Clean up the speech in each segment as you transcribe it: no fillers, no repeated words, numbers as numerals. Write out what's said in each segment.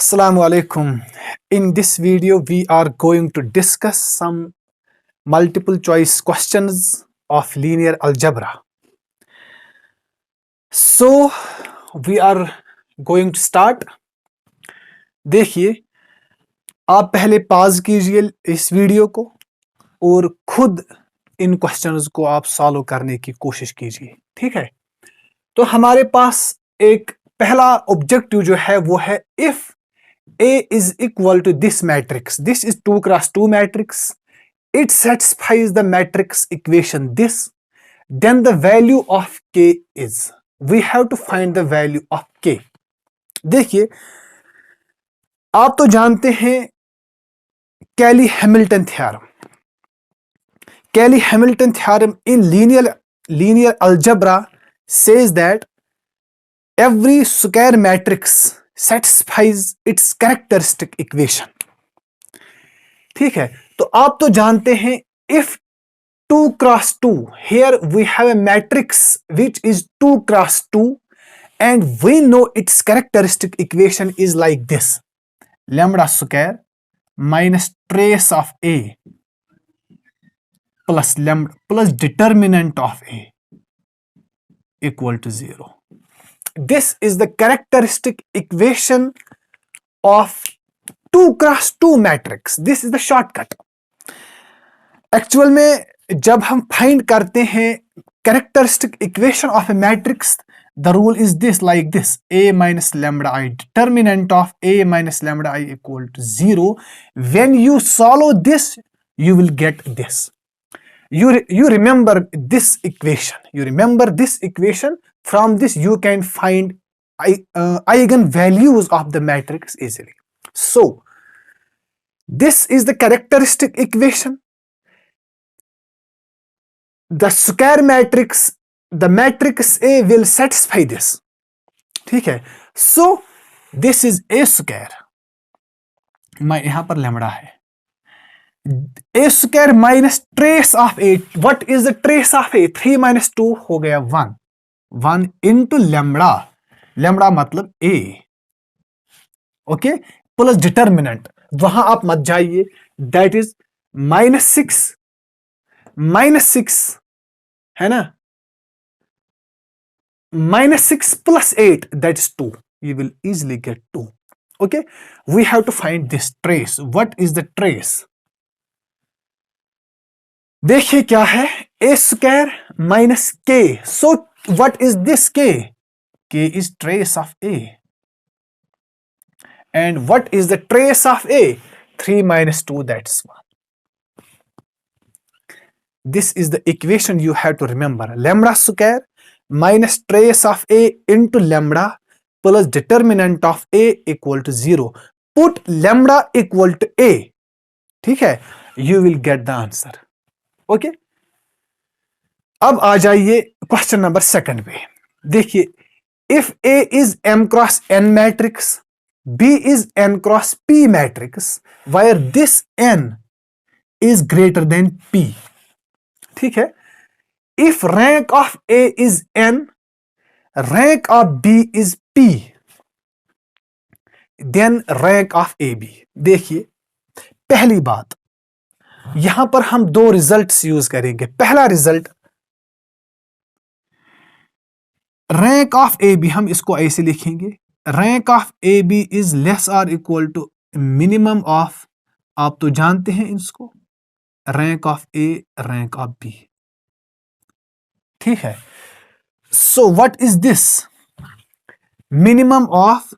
Assalamu alaikum. In this video, we are going to discuss some multiple choice questions of linear algebra. So, we are going to start. देखिए, आप पहले pause कीजिए इस video को और खुद इन questions को आप सॉल्व करने की कोशिश कीजिए, ठीक है? तो हमारे पास एक पहला ऑब्जेक्टिव जो है वो है if A is equal to this matrix. This is 2 cross 2 matrix. It satisfies the matrix equation this. Then the value of K is. We have to find the value of K. देखिए, आप तो जानते हैं Cayley-Hamilton theorem. Cayley-Hamilton theorem in linear algebra says that every square matrix satisfies its characteristic equation. ठीक है, तो आप तो जानते हैं if 2 cross 2, here we have a matrix which is 2 cross 2 and we know its characteristic equation is like this: lambda square minus trace of A plus lambda plus determinant of A equal to 0. This is the characteristic equation of 2 cross 2 matrix. This is the shortcut. Actual में जब हम find करते हैं characteristic equation of a matrix, the rule is this, like this: A minus lambda I, determinant of A minus lambda I equal to 0. When you solve this, you will get this. You remember this equation. You remember this equation. From this, you can find eigenvalues of the matrix easily. So, this is the characteristic equation. The square matrix, the matrix A will satisfy this. ठीक है? So, this is A square. मैं यहाँ पर lambda है. A square minus trace of A. What is the trace of A? 3 minus 2 हो गया 1. 1 into lambda. Lambda मतलब A. Okay, plus determinant, वहां आप मत जाइए. दैट इज -6 है ना, -6 plus 8, that is 2. You will easily get 2. Okay, we have to find this trace. What is the trace? देखिए क्या है, A square minus K. So what is this K? K is trace of A. And what is the trace of A? 3 minus 2, that's 1. This is the equation you have to remember. Lambda square minus trace of A into lambda plus determinant of A equal to 0. Put lambda equal to A. ठीक है, you will get the answer. Okay, अब आ जाइए question number 2 पे. देखिए, if A is M cross N matrix, B is N cross P matrix, where this N is greater than P. ठीक है, if rank of A is N, rank of B is P, then rank of AB. देखिए, पहली बात, यहां पर हम 2 results use करेंगे. पहला result, rank of A B, हम इसको ऐसे लिखेंगे: rank of A B is less और इक्वल टू मिनिमम ऑफ, आप तो जानते हैं इसको, rank of A rank of B. ठीक है, so what is this? Minimum of,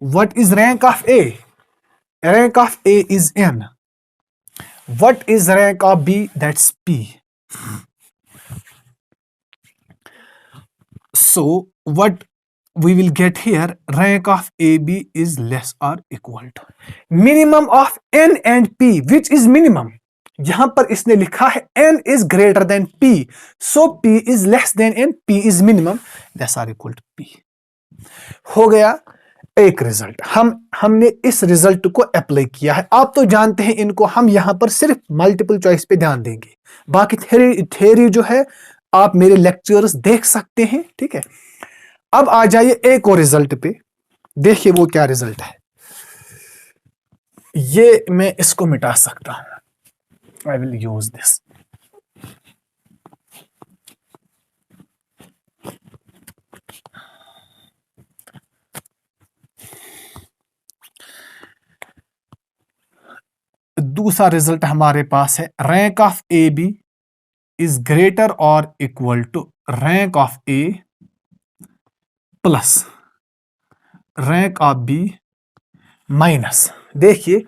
what is rank of A? Rank of A is n. What is rank of B? That's P. So what we will get here, rank of AB is less or equal to minimum of N and P. Which is minimum? यहां पर इसने लिखा है N is greater than P. So P is less than N, P is minimum, less or equal to P. हो गया एक result. हमने इस रिजल्ट को अप्लाई किया है. आप तो जानते हैं इनको, हम यहां पर सिर्फ मल्टीपल चॉइस पे ध्यान देंगे. बाकी थ्योरी जो है आप मेरे लेक्चर्स देख सकते हैं. ठीक है, अब आ जाइए एक और रिजल्ट पे. देखिए वो क्या रिजल्ट है। ये मैं इसको मिटा सकता हूं। I will use this. दूसरा रिजल्ट हमारे पास है, rank of A B is greater और equal to rank of A plus rank of B minus. देखिए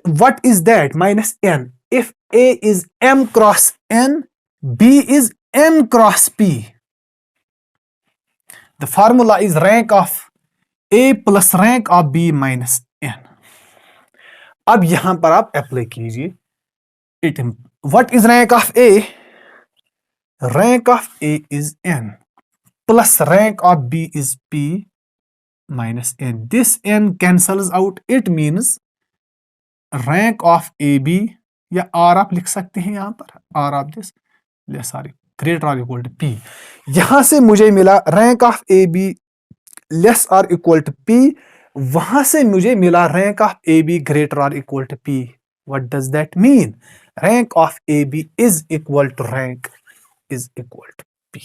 what is that, minus n. If A is m cross n, B is n cross p, the formula is rank of A plus rank of B minus n. अब यहां पर आप apply कीजिए it. What is rank of A? Rank of A is n plus rank of B is p minus n. This n cancels out, it means rank of A B, या R आप लिख सकते हैं यहां पर, R of this sorry greater और equal to p. यहां से मुझे मिला rank of A B less और इक्वल टू पी, वहां से मुझे मिला rank of A B greater और equal to p. What does that mean? Rank of A B is equal to rank is equal to P.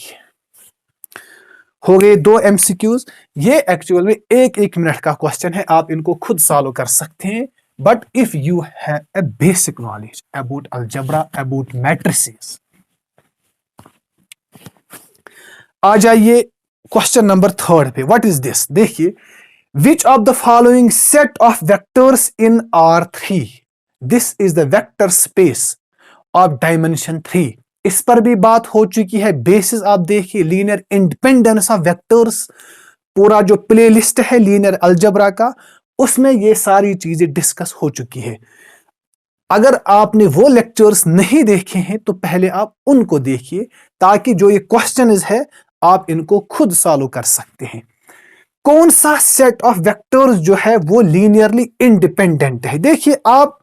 हो गए दो MCQs. ये एक्चुअल में एक एक मिनट का क्वेश्चन है, आप इनको खुद सॉल्व कर सकते हैं। But if you have a basic knowledge about algebra, about matrices. आ जाइए क्वेश्चन नंबर 3 पे। What is this? देखिए, which of the following set of vectors in R3? This is the vector space of dimension 3। इस पर भी बात हो चुकी है। बेसिस आप देखिए, लीनियर इंडिपेंडेंस ऑफ वेक्टर्स, पूरा जो प्लेलिस्ट है लीनियर अलजेब्रा का, उसमें ये सारी चीजें डिस्कस हो चुकी है। अगर आपने वो लेक्चर्स नहीं देखे हैं तो पहले आप उनको देखिए, ताकि जो ये क्वेश्चन है आप इनको खुद सॉल्व कर सकते हैं। कौन सा सेट ऑफ वेक्टर्स जो है वो लीनियरली इंडिपेंडेंट है? देखिए, आप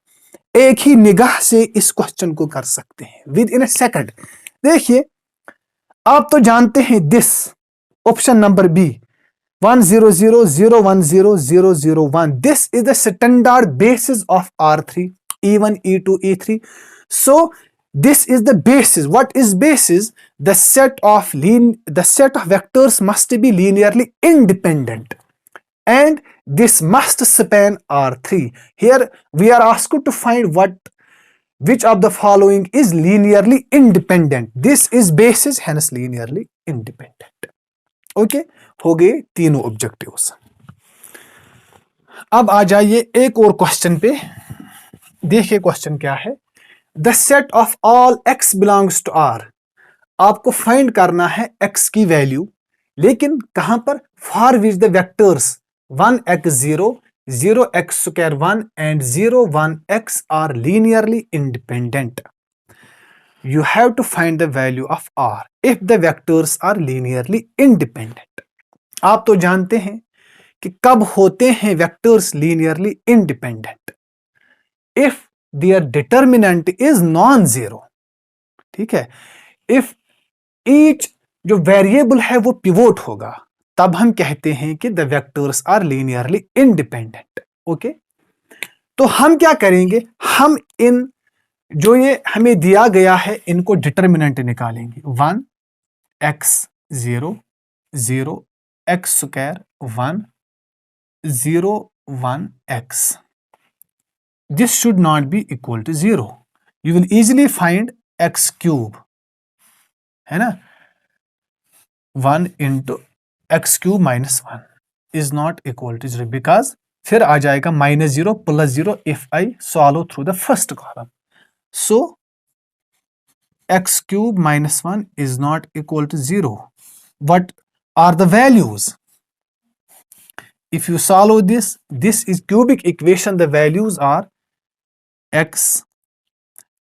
एक ही निगाह से इस क्वेश्चन को कर सकते हैं विद इन अ सेकंड। देखिए, आप तो जानते हैं this option number B 1 0 0 0 1 0 0 0 1, this is the standard basis of R3 E1 E2 E3। so this is the basis. What is basis? The set of vectors must be linearly independent, and this must span R3. Here we are asked to find which of the following is linearly independent. This is basis, hence linearly independent. Okay, हो गए तीनों objectives. अब आ जाइए एक और question पे। देखिए question क्या है। The set of all x belongs to R। आपको फाइंड करना है x की वैल्यू, लेकिन कहां पर? For which the vectors 1x0 0x² 1 and 0 1x are linearly independent. You have to find the value of R if the vectors are linearly independent. आप तो जानते हैं कि कब होते हैं vectors linearly independent? If their determinant is non zero. ठीक है, इफ ईच जो वेरिएबल है वो पिवोट होगा, तब हम कहते हैं कि the vectors are linearly independent. Okay, तो हम क्या करेंगे? हम इन जो ये हमें दिया गया है इनको डिटर्मिनेंट निकालेंगे। 1 x 0 0 x² 1 0 1 x। This should not be equal to 0. You will easily find x cube, है ना? 1 into x cube minus 1 is not equal to 0, because फिर आ जाएगा -0 plus 0 if I solve through the first column. So x cube minus 1 is not equal to 0. What are the values? If you solve this is cubic equation. The values are x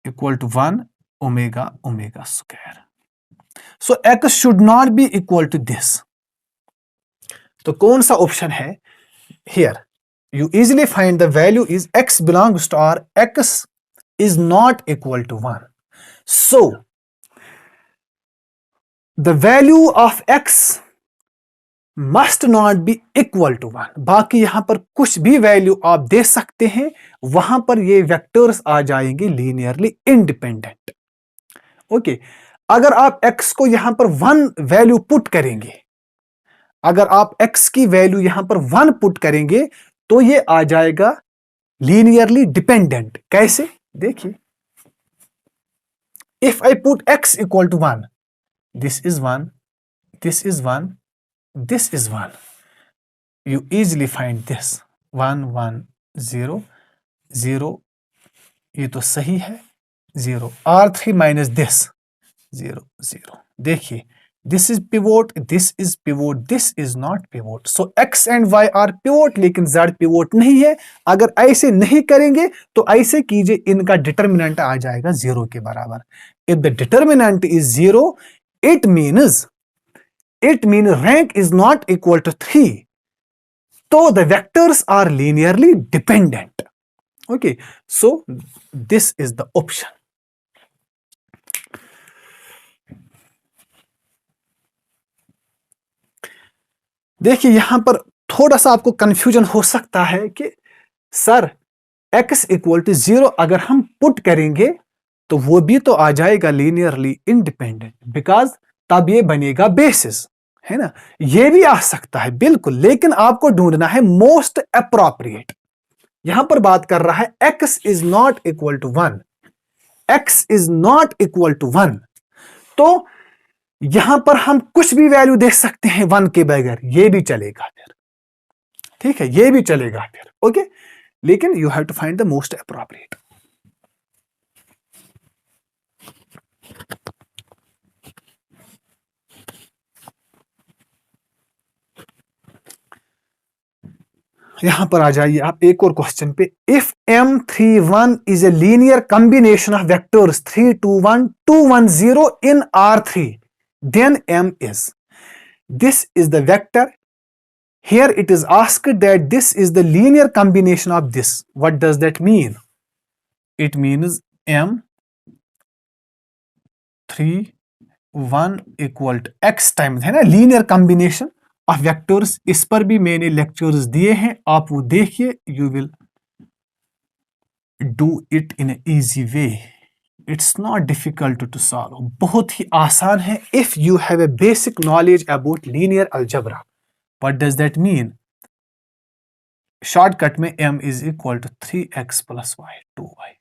equal to 1 omega omega square. So x should not be equal to this. तो कौन सा option है? Here you easily find the value is x belongs to R. X is not equal to 1. So the value of x must not be equal to 1। बाकी यहां पर कुछ भी value आप दे सकते हैं, वहां पर ये वेक्टर्स आ जाएंगे लीनियरली इंडिपेंडेंट। ओके, अगर आप x को यहां पर 1 वैल्यू पुट करेंगे, अगर आप x की वैल्यू यहां पर 1 पुट करेंगे तो ये आ जाएगा लीनियरली डिपेंडेंट। कैसे? देखिए, if I put x equal to 1, this is 1, this is 1, this is 1, you easily find this 1 1 0 0, ये तो सही है 0, r3 माइनस दिस 0 0। देखिए, this is pivot, this is pivot, this is not pivot, so x and y are pivot, लेकिन z pivot नहीं है। अगर ऐसे नहीं करेंगे तो ऐसे कीजिए, इनका डिटर्मिनेंट आ जाएगा 0 के बराबर। if the determinant is 0, it means rank is not equal to 3, so the vectors are linearly dependent. Okay, so this is the option. देखिए, यहां पर थोड़ा सा आपको कंफ्यूजन हो सकता है कि सर x इक्वल टू 0 अगर हम पुट करेंगे तो वो भी तो आ जाएगा लीनियरली इंडिपेंडेंट, बिकॉज तब ये बनेगा बेसिस, है ना। ये भी आ सकता है बिल्कुल, लेकिन आपको ढूंढना है मोस्ट अप्रोप्रिएट। यहां पर बात कर रहा है x is not equal to 1, x is not equal to 1, तो यहां पर हम कुछ भी वैल्यू दे सकते हैं 1 के बगैर, ये भी चलेगा फिर, ठीक है, ये भी चलेगा फिर। ओके, लेकिन you have to find the most appropriate. यहां पर आ जाइए आप एक और क्वेश्चन पे। If M31 is a linear combination of vectors 321 210 in R3, then M is, this is the vector. Here it is asked that this is the linear combination of this. What does that mean? It means M31 equal to x times, है ना, linear combination of vectors. इस पर भी मैंने lectures दिए हैं, आप वो देखिए, you will do it in easy way. It's not difficult to solve, बहुत ही आसान है if you have a basic knowledge about linear algebra. What does that mean? Shortcut में m is equal to 3x plus y 2y,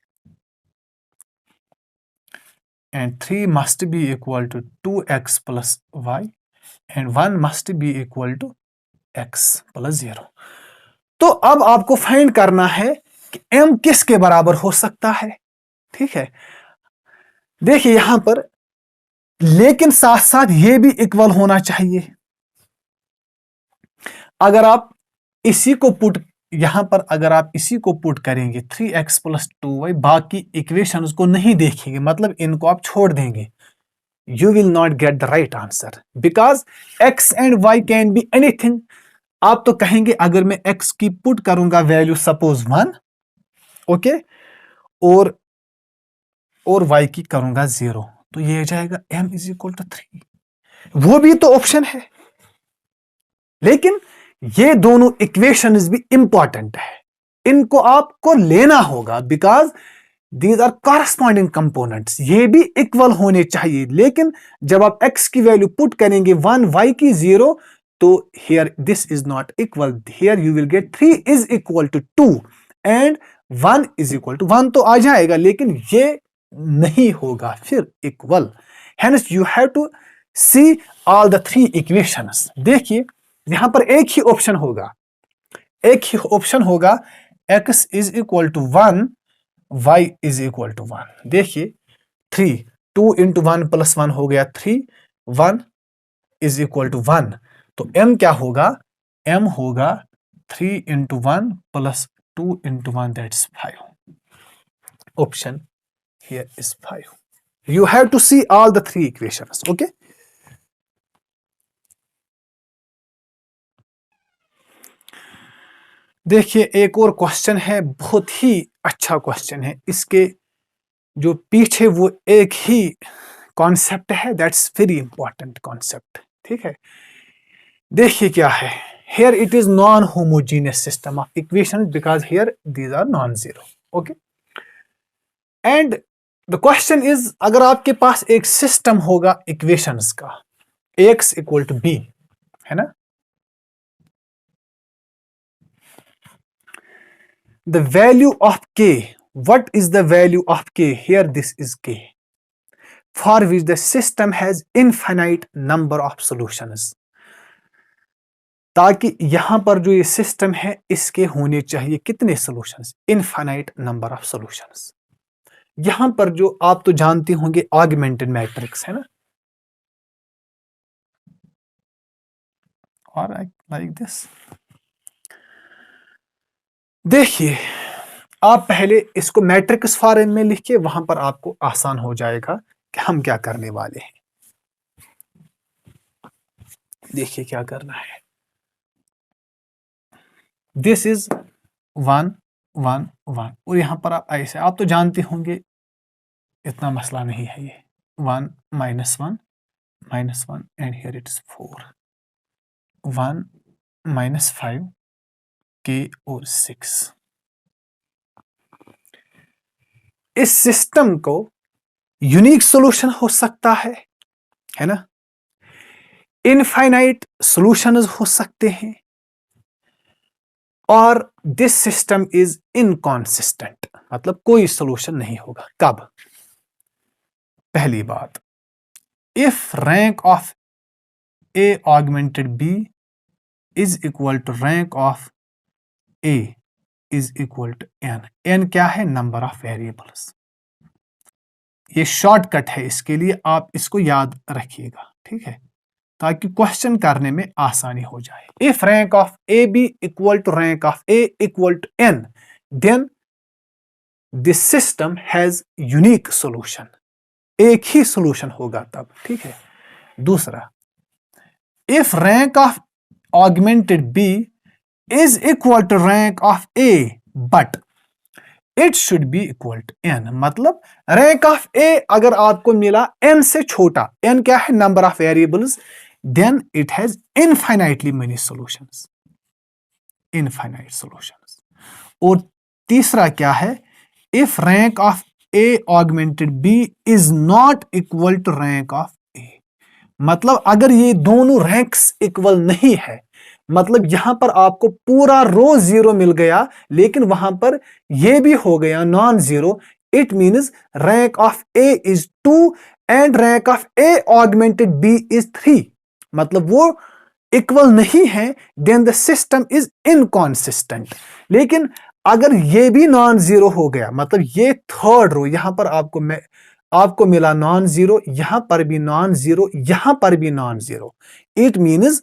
and 3 must be equal to 2x plus y, and 1 must be equal to x plus 0। तो अब आपको find करना है कि m किसके बराबर हो सकता है, ठीक है। देखिए यहां पर, लेकिन साथ साथ ये भी इक्वल होना चाहिए। अगर आप इसी को पुट, यहां पर अगर आप इसी को पुट करेंगे 3x प्लस 2y, बाकी इक्वेशंस को नहीं देखेंगे, मतलब इनको आप छोड़ देंगे, you will not get the right answer because x and y can be anything। आप तो कहेंगे अगर मैं x की पुट करूंगा वैल्यू सपोज 1, ओके, और y की करूंगा 0, तो ये जाएगा m इज इक्वल टू 3। वो भी तो ऑप्शन है, लेकिन ये दोनों इक्वेशंस भी इंपॉर्टेंट है, इनको आपको लेना होगा because these are corresponding components. ये भी इक्वल होने चाहिए, लेकिन जब आप x की वैल्यू पुट करेंगे 1, y की 0, तो here this is not equal. Here you will get 3 is equal to 2 and 1 is equal to 1, तो आ जाएगा, लेकिन ये नहीं होगा फिर equal. Hence you have to see all the 3 equations. देखिए यहां पर एक ही ऑप्शन होगा, एक ही ऑप्शन होगा, x is equal to 1, y is equal to 1। देखिए 3, 2 इंटू 1 प्लस 1 हो गया 3, 1 इज इक्वल टू 1, तो m क्या होगा? m होगा 3 into 1 plus 2 into 1, that's 5। Option here is 5। You have to see all the 3 equations, okay. देखिए एक और क्वेश्चन है, बहुत ही अच्छा क्वेश्चन है, इसके जो पीछे वो एक ही कॉन्सेप्ट है, दैट्स वेरी इंपॉर्टेंट कॉन्सेप्ट, ठीक है। देखिए क्या है, here it is non-homogeneous system of equations because here these are non-zero. Okay, and the question is, अगर आपके पास एक सिस्टम होगा इक्वेशंस का ax इक्वल टू b, है ना, the value of k, what is the value of k? Here this is k, for which the system has infinite number of solutions. ताकि यहां पर जो ये सिस्टम है इसके होने चाहिए कितने solutions? Infinite number of solutions. यहां पर जो आप तो जानते होंगे ऑगमेंटेड मैट्रिक्स, है ना, और लाइक दिस. देखिए, आप पहले इसको मैट्रिक्स फॉर्म में लिखिए, वहां पर आपको आसान हो जाएगा कि हम क्या करने वाले हैं. देखिए क्या करना है. दिस इज 1 1 1 और यहां पर आप ऐसे, आप तो जानते होंगे इतना मसला नहीं है ये. 1 -1 -1 and here it is 4, 1 -5 k और 6. इस सिस्टम को यूनिक सॉल्यूशन हो सकता है ना, इनफाइनाइट सॉल्यूशंस हो सकते हैं, और दिस सिस्टम इज इनकॉन्सिस्टेंट, मतलब कोई सॉल्यूशन नहीं होगा. कब? पहली बात, if rank of A augmented B is equal to rank of A is equal to n. N क्या है? Number of variables. ये शॉर्टकट है, इसके लिए आप इसको याद रखिएगा, ठीक है, ताकि क्वेश्चन करने में आसानी हो जाए. If rank of A B equal to rank of A equal to n, then this system has unique solution. एक ही सॉल्यूशन होगा तब, ठीक है. दूसरा, if rank of augmented B is equal to rank of A but it should be equal to n, मतलब rank of A अगर आपको मिला एन से छोटा, एन क्या है? Number of variables, then it has infinitely many solutions, infinite solutions. और तीसरा क्या है? If rank of A augmented B is not equal to rank of A, मतलब अगर ये दोनों रैंक्स इक्वल नहीं है, मतलब यहां पर आपको पूरा रो जीरो मिल गया लेकिन वहां पर ये भी हो गया non zero, it means rank of A is 2 and rank of A augmented B is 3, मतलब वो इक्वल नहीं है, then the system is inconsistent. लेकिन अगर ये भी नॉन जीरो हो गया, मतलब ये थर्ड रो, यहां पर आपको मिला नॉन जीरो, यहां पर भी नॉन जीरो, यहां पर भी non zero, it means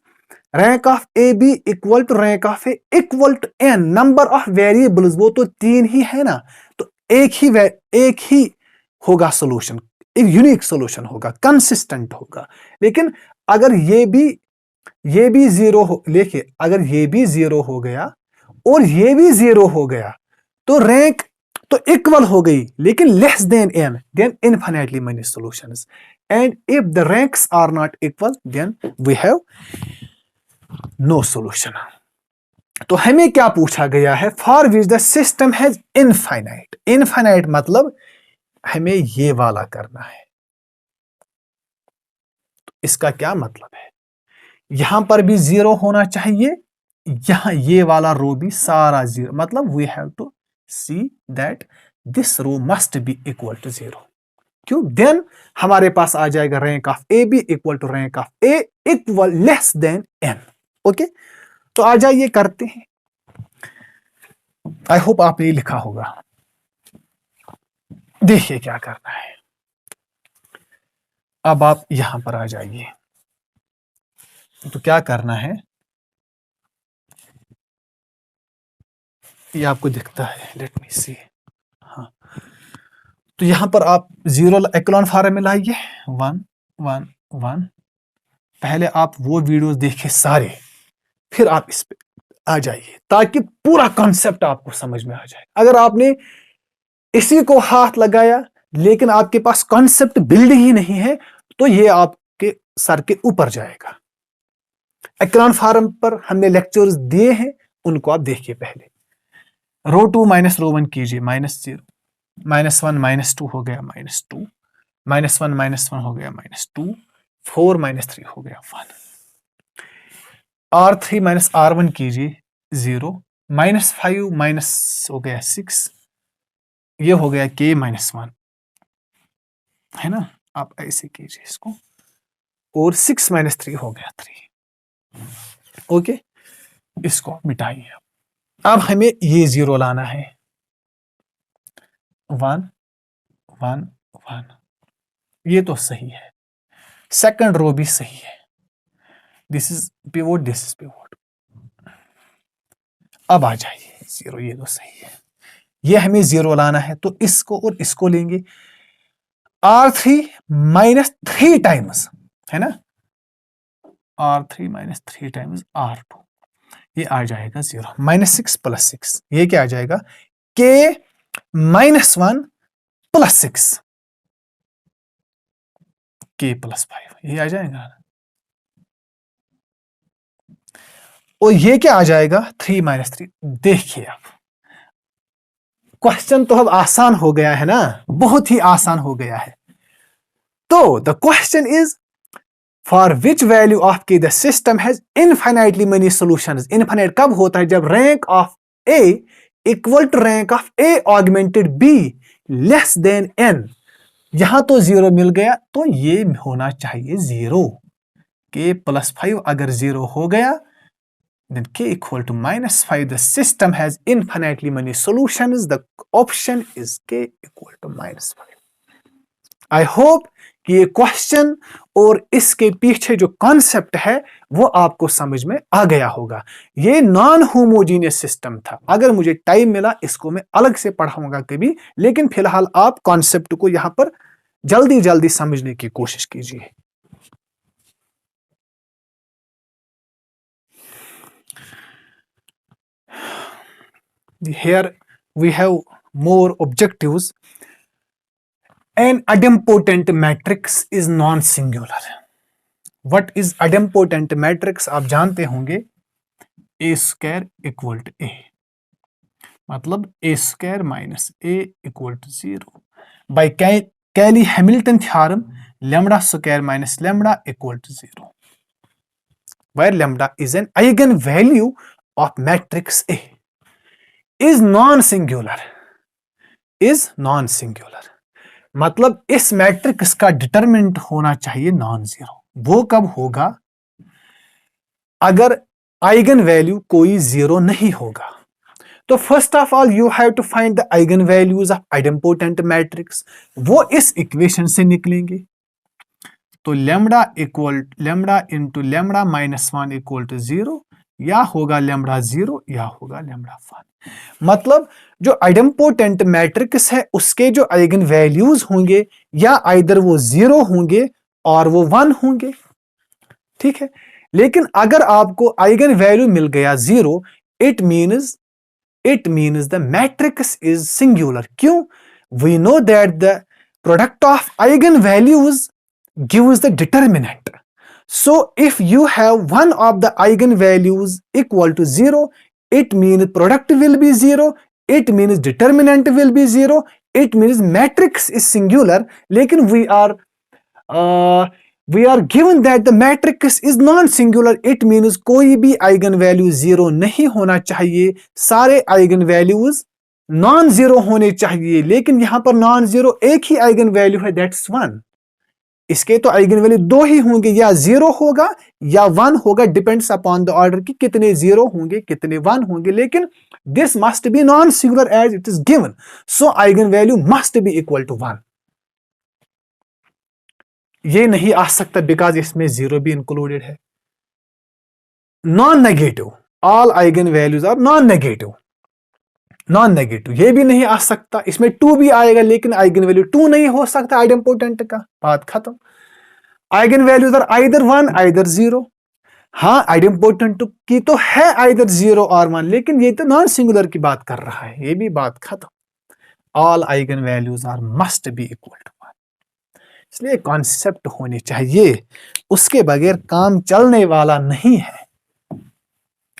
rank of A B equal to rank of A equal to n. Number of variables वो तो 3 ही है ना, तो एक ही होगा सॉल्यूशन, एक यूनिक सॉल्यूशन होगा, कंसिस्टेंट होगा. लेकिन अगर ये भी जीरो हो, देखिए अगर ये भी जीरो हो गया और ये भी जीरो हो गया तो रैंक तो इक्वल हो गई लेकिन less than n, then infinitely many solutions. And if the ranks are not equal, then we have no solution. तो हमें क्या पूछा गया है? For which the system has infinite. Infinite मतलब हमें ये वाला करना है. तो इसका क्या मतलब है? यहां पर भी जीरो होना चाहिए, यहां ये वाला रो भी सारा जीरो, मतलब we have to see that this row must be equal to zero. क्यों? देन हमारे पास आ जाएगा rank of A B equal to rank of A equal less than n. Okay, तो आ जाइए करते हैं. आई होप आपने लिखा होगा. देखिए क्या करना है. अब आप यहां पर आ जाइए. तो क्या करना है, ये आपको दिखता है, लेट मी सी. हाँ, तो यहां पर आप जीरो एक्लॉन फॉर्म में लाइए. 1 1 1. पहले आप वो वीडियोस देखिए सारे, फिर आप इस पे आ जाइए ताकि पूरा कॉन्सेप्ट आपको समझ में आ जाए. अगर आपने इसी को हाथ लगाया लेकिन आपके पास कॉन्सेप्ट बिल्ड ही नहीं है तो ये आपके सर के ऊपर जाएगा. एक्रान फार्म पर हमने लेक्चर्स दिए हैं, उनको आप देखिए पहले। रो 2 माइनस रो 1 कीजिए, -0, -1 -2 हो गया -2, -1 हो गया -2, 4 -3 हो गया 1, R3 माइनस R1 कीजिए 0, -5 माइनस हो गया 6, ये हो गया K -1, है ना। आप ऐसे कीजिए इसको, और 6 -3 हो गया 3। ओके, इसको मिटाइए। अब हमें ये 0 लाना है, 1 1 1, ये तो सही है, सेकंड रो भी सही है, this is pivot, this is pivot. अब आ जाइए 0, ये तो सही है, ये हमें 0 लाना है, तो इसको और इसको लेंगे, R3 -3 टाइम्स, है ना, R3 -3 टाइम्स R2, ये आ जाएगा 0, -6 + 6, ये क्या आ जाएगा, K -1 + 6, K + 5, ये आ जाएगा। और ये क्या आ जाएगा, 3 -3। देखिए अब क्वेश्चन तो अब आसान हो गया है ना, बहुत ही आसान हो गया है। तो the question is, for which value of k the system has infinitely many solutions. Infinite कब होता है, जब rank of A equal to rank of A augmented B less than n। यहां तो 0 मिल गया, तो ये होना चाहिए 0, K + 5 अगर 0 हो गया, then K equal to -5, the system has infinitely many solutions, the option is K equal to -5। I hope कि ये क्वेश्चन और इसके पीछे जो कॉन्सेप्ट है वो आपको समझ में आ गया होगा। ये नॉन होमोजीनियस सिस्टम था, अगर मुझे टाइम मिला इसको मैं अलग से पढ़ाऊंगा कभी, लेकिन फिलहाल आप कॉन्सेप्ट को यहां पर जल्दी जल्दी समझने की कोशिश कीजिए। Here we have more objectives. An idempotent matrix is non-singular. What is idempotent matrix? आप जानते होंगे, A² = A, मतलब A² - A = 0 by Cayley-Hamilton theorem, λ² - λ = 0, where λ is an eigenvalue of matrix A, is non-singular, is non-singular, मतलब इस matrix का determinant होना चाहिए non zero. वो कब होगा, अगर आइगन वैल्यू कोई जीरो नहीं होगा। तो first of all you have to find the eigen values of idempotent matrix, वो इस इक्वेशन से निकलेंगे। तो लैम्डा इंटू लैम्डा -1 = 0, या होगा लैम्डा 0 या होगा लैम्डा 1। मतलब जो आइडेम्पोटेंट मैट्रिक्स है उसके जो आइगन वैल्यूज होंगे, या आइदर वो 0 होंगे और वो 1 होंगे, ठीक है। लेकिन अगर आपको आइगन वैल्यू मिल गया 0, it means the matrix is singular. क्यों? We know that the product of eigenvalues gives the determinant. So if you have one of the eigenvalues equal to 0, it means product will be 0, it means determinant will be 0, it means matrix is singular. लेकिन we are given that the matrix is non-singular, it means कोई भी eigenvalue 0 नहीं होना चाहिए, सारे eigenvalues non zero होने चाहिए। लेकिन यहां पर नॉन जीरो एक ही eigenvalue है, that's 1। इसके तो आइगन वैल्यू 2 ही होंगे, या 0 होगा या 1 होगा, डिपेंड्स अपॉन द ऑर्डर कि कितने 0 होंगे कितने 1 होंगे। लेकिन this must be non singular as it is given, so eigen value must be equal to 1। ये नहीं आ सकता बिकॉज इसमें 0 भी इंक्लूडेड है। Non negative, all eigen values are non negative, ये भी नहीं आ सकता। इसमें 2 भी आएगा लेकिन आइगन वैल्यू 2 नहीं हो सकता आइडेम्पोटेंट का, बात खत्म। Eigen values are either 1 either 0। हाँ, आइडेम्पोटेंट की तो है आइदर 0 और 1, लेकिन ये तो नॉन सिंगुलर की बात कर रहा है, ये भी बात खत्म। All eigen values are must be equal to 1। इसलिए कॉन्सेप्ट होने चाहिए, उसके बगैर काम चलने वाला नहीं है।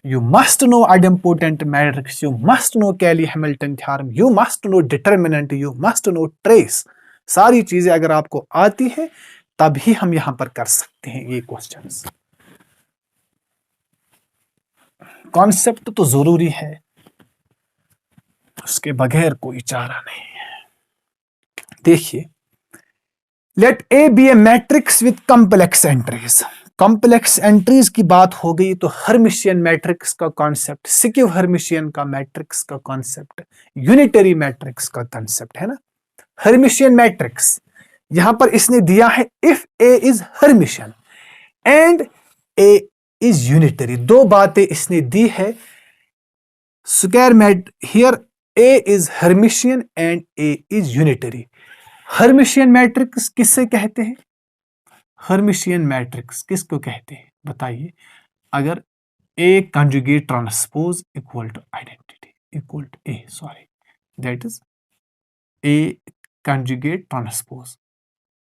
You must know idempotent matrix, you must know Cayley-Hamilton theorem, you must know determinant, you must know trace. सारी चीजें अगर आपको आती है तभी हम यहां पर कर सकते हैं ये क्वेश्चंस। कॉन्सेप्ट तो जरूरी है, उसके बगैर कोई चारा नहीं है। देखिए, let A be a matrix with complex entries. Complex entries की बात हो गई तो हर्मिशियन मैट्रिक्स का कॉन्सेप्ट, सिक्यू हर्मिशियन का मैट्रिक्स का कॉन्सेप्ट, यूनिटरी मैट्रिक्स का कॉन्सेप्ट है ना। हर्मिशियन मैट्रिक्स यहां पर इसने दिया है if A is Hermitian and A is unitary. दो बातें इसने दी है। Square mat here A is Hermitian and A is unitary. Hermitian matrix किससे कहते हैं? हर्मिशियन मैट्रिक्स किसको कहते हैं बताइए? अगर A conjugate transpose equal to identity equal to A, sorry that is A conjugate transpose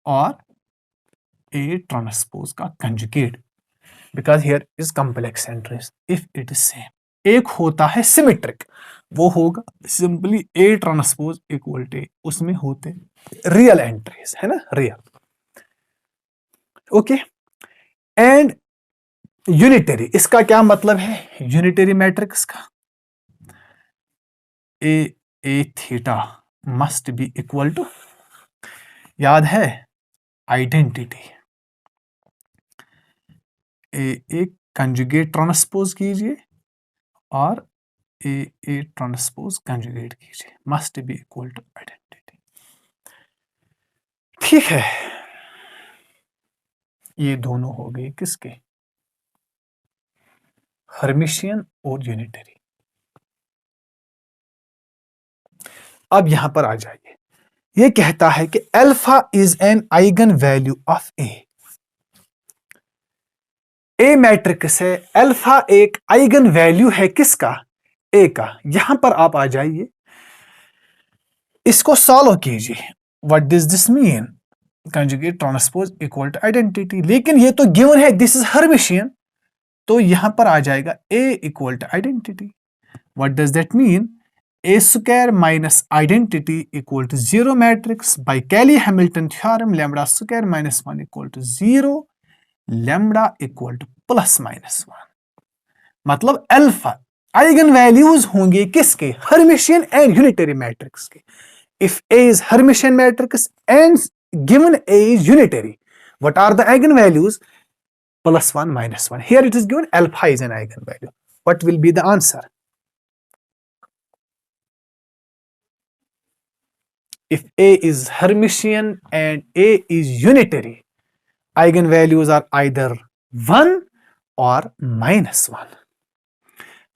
और ए ट्रांसपोज का conjugate, because here is complex entries. If it is same, एक होता है सिमेट्रिक, वो होगा simply A transpose equal to, उसमें होते real entries है ना, रियल। ओके, एंड यूनिटरी, इसका क्या मतलब है यूनिटरी मैट्रिक्स का? A theta must be equal to, याद है आइडेंटिटी। ए कंजुगेट ट्रांसपोज कीजिए और ए ट्रांसपोज कंजुगेट कीजिए, must be equal to identity. ठीक है, ये दोनों हो गए किसके? हर्मिशियन और यूनिटरी। अब यहां पर आ जाइए, ये कहता है कि alpha is an eigen value of A matrix है, अल्फा एक आइगन वैल्यू है किसका? ए का। यहां पर आप आ जाइए, इसको सॉल्व कीजिए। What does this mean? Conjugate transpose equal to identity, लेकिन ये तो गिवन है दिस इज हर्मिशियन, तो यहां पर आ जाएगा A equal to identity. What does that mean? A square minus identity equal to zero matrix by Cayley Hamilton theorem, lambda square minus 1 equal to 0, lambda equal to plus minus 1। मतलब alpha eigenvalues होंगे किसके? Hermitian and unitary matrix के। If A is Hermitian matrix and given A is unitary, what are the eigenvalues? Plus 1 minus 1. Here it is given alpha is an eigenvalue. What will be the answer? If A is Hermitian and A is unitary, eigenvalues are either 1 or minus 1.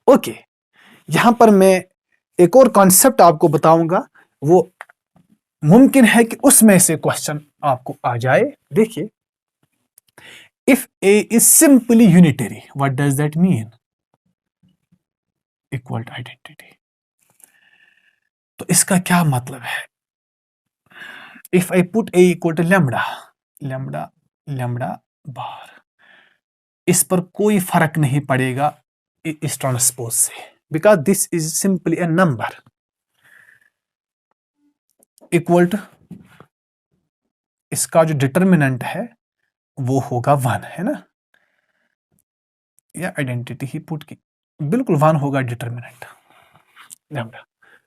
Okay, यहां पर मैं एक और concept आपको बताऊंगा, वो मुमकिन है कि उसमें से क्वेश्चन आपको आ जाए। देखिए, if A is simply unitary, what does that mean? Equal to identity. तो इसका क्या मतलब है? If I put A equal to lambda, lambda lambda bar, इस पर कोई फर्क नहीं पड़ेगा इस ट्रांसपोज से, because this is simply a number. Equal to, इसका जो डिटर्मिनेंट है वो होगा 1 है ना, या आइडेंटिटी ही पुट की, बिल्कुल 1 होगा डिटर्मिनेंट लैम्ब्डा।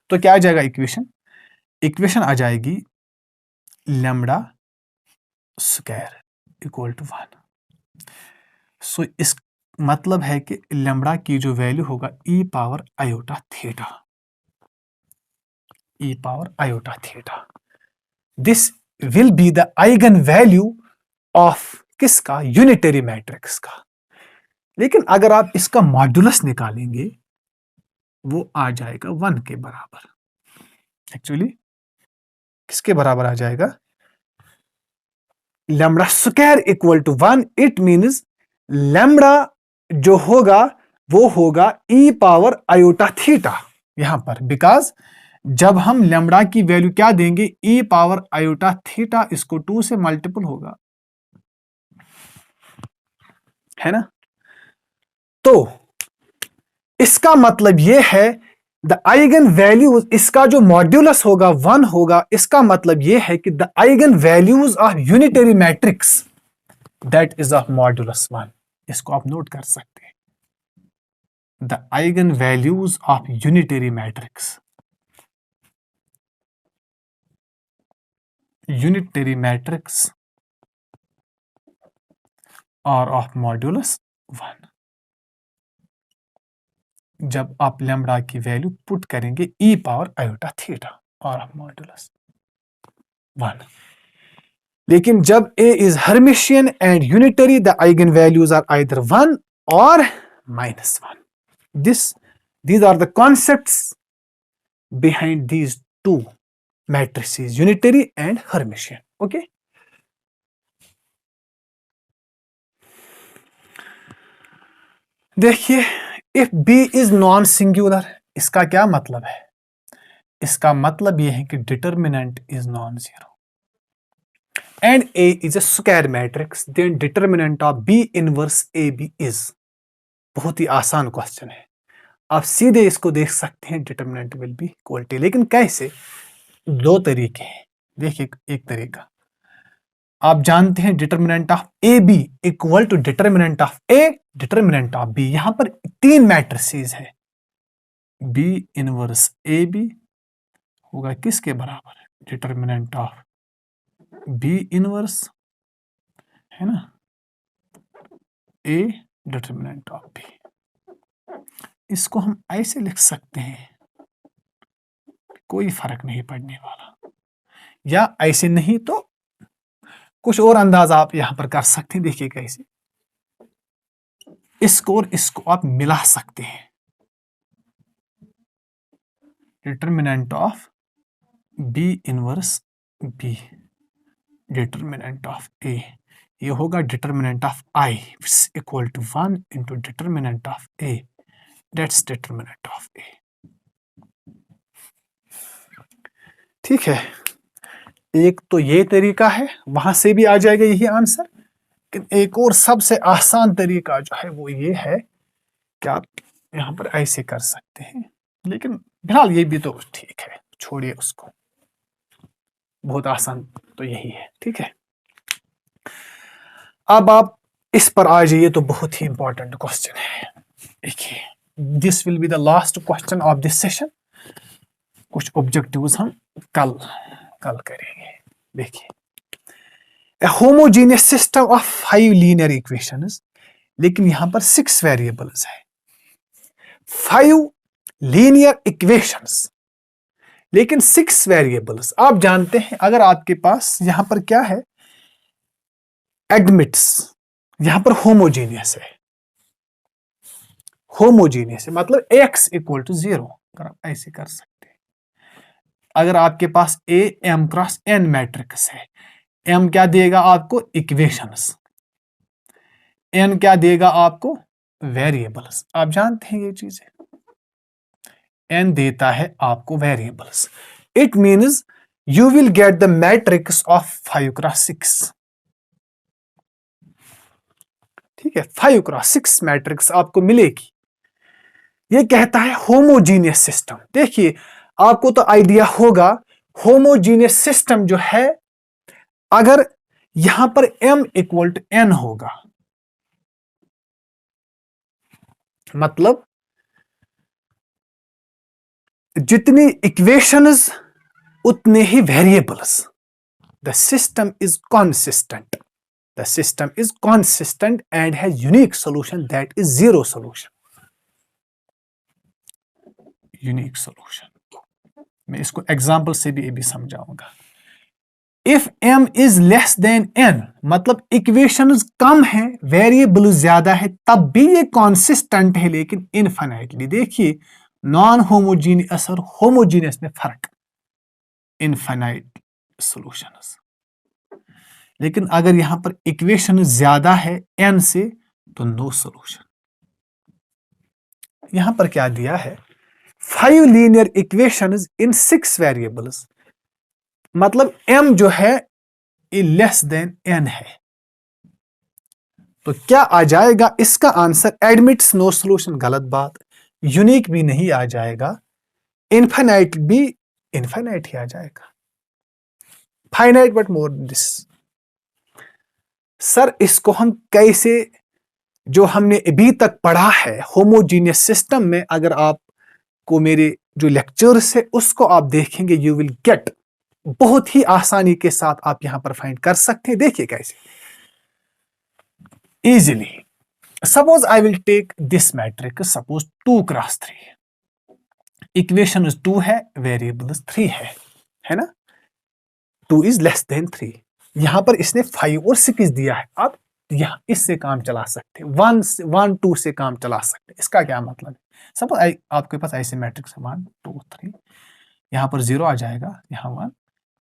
तो क्या आ जाएगा इक्वेशन? इक्वेशन आ जाएगी lambda square equal to 1। So इस मतलब है कि लैम्ब्डा की जो वैल्यू होगा e power iota theta, e power iota theta, this will be the eigenvalue of किसका? यूनिटरी मैट्रिक्स का। लेकिन अगर आप इसका मॉड्यूलस निकालेंगे वो आ जाएगा 1 के बराबर। एक्चुअली किसके बराबर आ जाएगा? Lambda square equal to 1, it means lambda जो होगा वो होगा ई पावर आयोटा थीटा यहां पर, बिकॉज जब हम लैम्ब्डा की वैल्यू क्या देंगे? ई पावर आयोटा थीटा, इसको 2 से मल्टीपल होगा, है ना। तो इसका मतलब ये है द आइगन वैल्यूज, इसका जो मॉड्यूलस होगा 1 होगा। इसका मतलब ये है कि the eigen values of unitary matrix that is of modulus 1। इसको आप नोट कर सकते हैं, the eigen values of unitary matrix, unitary matrix are of modulus 1। जब आप लैम्ब्डा की वैल्यू पुट करेंगे e power iota theta are of modulus 1। लेकिन जब a is Hermitian and unitary, the eigen values are either 1 or -1। these are the concepts behind these two matrices, unitary and Hermitian. Okay. देखिए, if b is non singular, इसका क्या मतलब है? इसका मतलब यह है कि determinant is non zero and a is a square matrix, then determinant of b inverse ab is। बहुत ही आसान क्वेश्चन है, आप सीधे इसको देख सकते हैं, determinant will be equal to. लेकिन कैसे? दो तरीके हैं। देखिए, एक तरीका आप जानते हैं, determinant of A B equal to determinant of A determinant of B. यहां पर तीन मैट्रिसेस है, बी इनवर्स ए बी होगा किसके बराबर? डिटर्मिनेंट ऑफ बी इनवर्स, है ना, ए डिटर्मिनेंट ऑफ बी। इसको हम ऐसे लिख सकते हैं, कोई फर्क नहीं पड़ने वाला, या ऐसे नहीं तो कुछ और अंदाज आप यहां पर कर सकते हैं। देखिए कैसे, इसको और इसको आप मिला सकते हैं। Determinant of B inverse B determinant of A, ये होगा determinant of I equal to 1 into determinant of A, that's determinant of A. ठीक है, एक तो ये तरीका है, वहां से भी आ जाएगा यही आंसर। लेकिन एक और सबसे आसान तरीका जो है वो ये है कि आप यहां पर ऐसे कर सकते हैं, लेकिन फिलहाल ये भी तो ठीक है, छोड़िए उसको, बहुत आसान तो यही है। ठीक है, अब आप इस पर आ जाइए, तो बहुत ही इंपॉर्टेंट क्वेश्चन है। देखिए, this will be the last question of this session. कुछ ऑब्जेक्टिव्स हम कल करेंगे। देखिए, a homogeneous system of 5 linear equations, लेकिन यहां पर 6 वेरिएबल्स है, 5 linear equations लेकिन 6 वेरिएबल्स। आप जानते हैं, अगर आपके पास यहां पर क्या है, एडमिट्स, यहां पर होमोजीनियस है, होमोजीनियस है मतलब x इक्वल टू 0। अगर आप ऐसे कर सकते हैं, अगर आपके पास a m cross n matrix है, m क्या देगा आपको? इक्वेशंस। n क्या देगा आपको? वेरिएबल्स। आप जानते हैं ये चीजें, n देता है आपको variables. It means you will get the matrix of 5 cross 6। ठीक है, 5 क्रॉस 6 मैट्रिक्स आपको मिलेगी। ये कहता है होमोजीनियस सिस्टम। देखिए, आपको तो आइडिया होगा, होमोजीनियस सिस्टम जो है, अगर यहां पर m इक्वल टू n होगा, मतलब जितनी इक्वेशंस उतने ही variables. The system is consistent, the system is consistent and has unique solution that is zero solution. Unique solution मैं इसको एग्जांपल से भी समझाऊंगा। If m is less than n, मतलब इक्वेशंस कम है, वेरिएबल ज्यादा है, तब भी ये कॉन्सिस्टेंट है, लेकिन इनफाइनाइटली। देखिए, नॉन होमोजीनियस और होमोजीनियस में फर्क, इनफाइनाइट सॉल्यूशंस। लेकिन अगर यहां पर इक्वेशन ज्यादा है n से, तो नो सॉल्यूशन। यहां पर क्या दिया है? 5 लीनियर इक्वेशंस इन 6 वेरिएबल्स, मतलब m जो है ये लेस देन n है, तो क्या आ जाएगा इसका आंसर? Admits no solution. गलत बात, यूनिक भी नहीं आ जाएगा, इनफाइनाइट भी इनफाइनाइट ही आ जाएगा, finite but more this. Sir इसको हम कैसे, जो हमने अभी तक पढ़ा है होमोजीनियस सिस्टम में, अगर आपको मेरे जो लेक्चर्स है उसको आप देखेंगे, यू विल गेट, बहुत ही आसानी के साथ आप यहां पर फाइंड कर सकते हैं। देखिए कैसे easily. Suppose I will take this matrix, suppose 2x3, equation 2 है, वेरिएबल 3 है ना, 2 इज लेस देन 3। यहां पर इसने 5 और 6 दिया है, आप यहां इससे काम चला सकते हैं, 1 2 से काम चला सकते हैं। इसका क्या मतलब है, सपोज आपके पास ऐसे मैट्रिक्स है 1 2 3, यहां पर 0 आ जाएगा, यहां 1,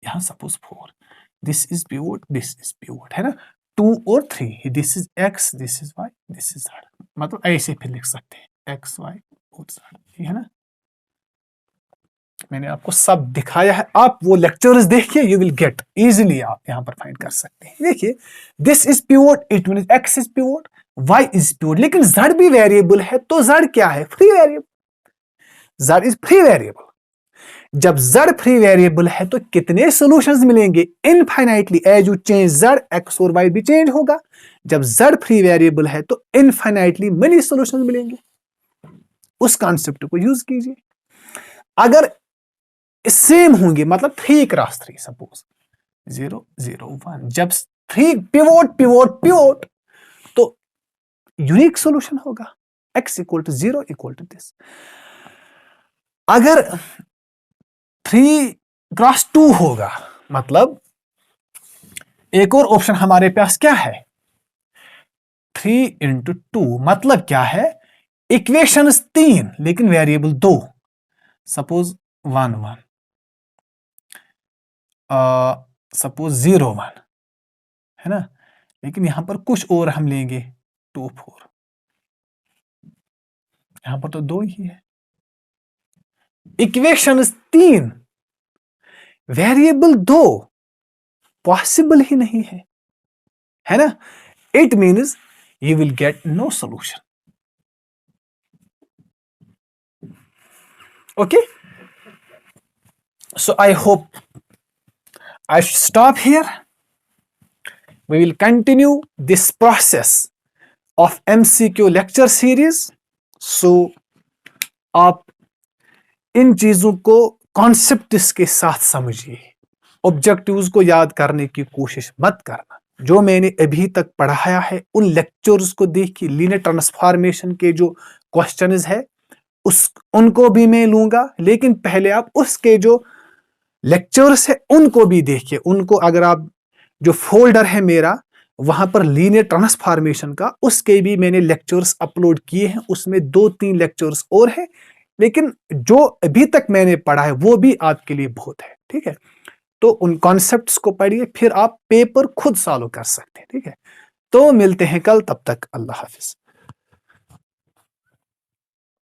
यहां suppose 4, this is pivot, this is pivot, है ना, 2 और 3, this is x, this is y, this is z, मतलब ऐसे फिर लिख सकते हैं x y और z, है ना। मैंने आपको सब दिखाया है, आप वो लेक्चर्स देखिए, यू विल गेट इजीली, आप यहां पर फाइंड कर सकते हैं। देखिए this is pivot, it means x is pivot, y is pivot, लेकिन z भी वेरिएबल है, तो z क्या है, free variable, z is free variable. जब z फ्री वेरिएबल है तो कितने सॉल्यूशंस मिलेंगे, infinitely, as you change z, x और y भी चेंज होगा। जब z फ्री वेरिएबल है तो इनफाइनाइटली मेनी सॉल्यूशंस मिलेंगे। उस कॉन्सेप्ट को यूज कीजिए। अगर सेम होंगे, मतलब 3x3, सपोज 0 0 1, जब 3 पिवोट पिवोट पिवोट, तो यूनिक सॉल्यूशन होगा, x equal to 0 equal to this. अगर 3x2 होगा, मतलब एक और ऑप्शन हमारे पास क्या है, 3 into 2, मतलब क्या है, इक्वेशन 3 लेकिन वेरिएबल 2, सपोज 1 1, सपोज 0 1, है ना, लेकिन यहां पर कुछ और हम लेंगे 2 4, यहां पर तो 2 ही है, इक्वेशन 3 वेरिएबल 2 पॉसिबल ही नहीं है ना, it means you will get no solution. Okay, so I hope I should stop here. We will continue this process of MCQ lecture series. So आप इन चीजों को कॉन्सेप्ट्स के साथ समझिए, ऑब्जेक्टिव्स को याद करने की कोशिश मत करना। जो मैंने अभी तक पढ़ाया है उन लेक्चर्स को देखिए, लीनियर ट्रांसफॉर्मेशन के जो क्वेश्चंस है उनको भी मैं लूंगा, लेकिन पहले आप उसके जो लेक्चर्स है उनको भी देखिए। उनको अगर आप, जो फोल्डर है मेरा वहां पर लीनियर ट्रांसफॉर्मेशन का, उसके भी मैंने लेक्चर्स अपलोड किए हैं, उसमें 2-3 लेक्चर्स और हैं, लेकिन जो अभी तक मैंने पढ़ा है वो भी आपके लिए बहुत है। ठीक है, तो उन कॉन्सेप्ट्स को पढ़िए, फिर आप पेपर खुद सॉल्व कर सकते हैं। ठीक है, तो मिलते हैं कल, तब तक अल्लाह हाफिज।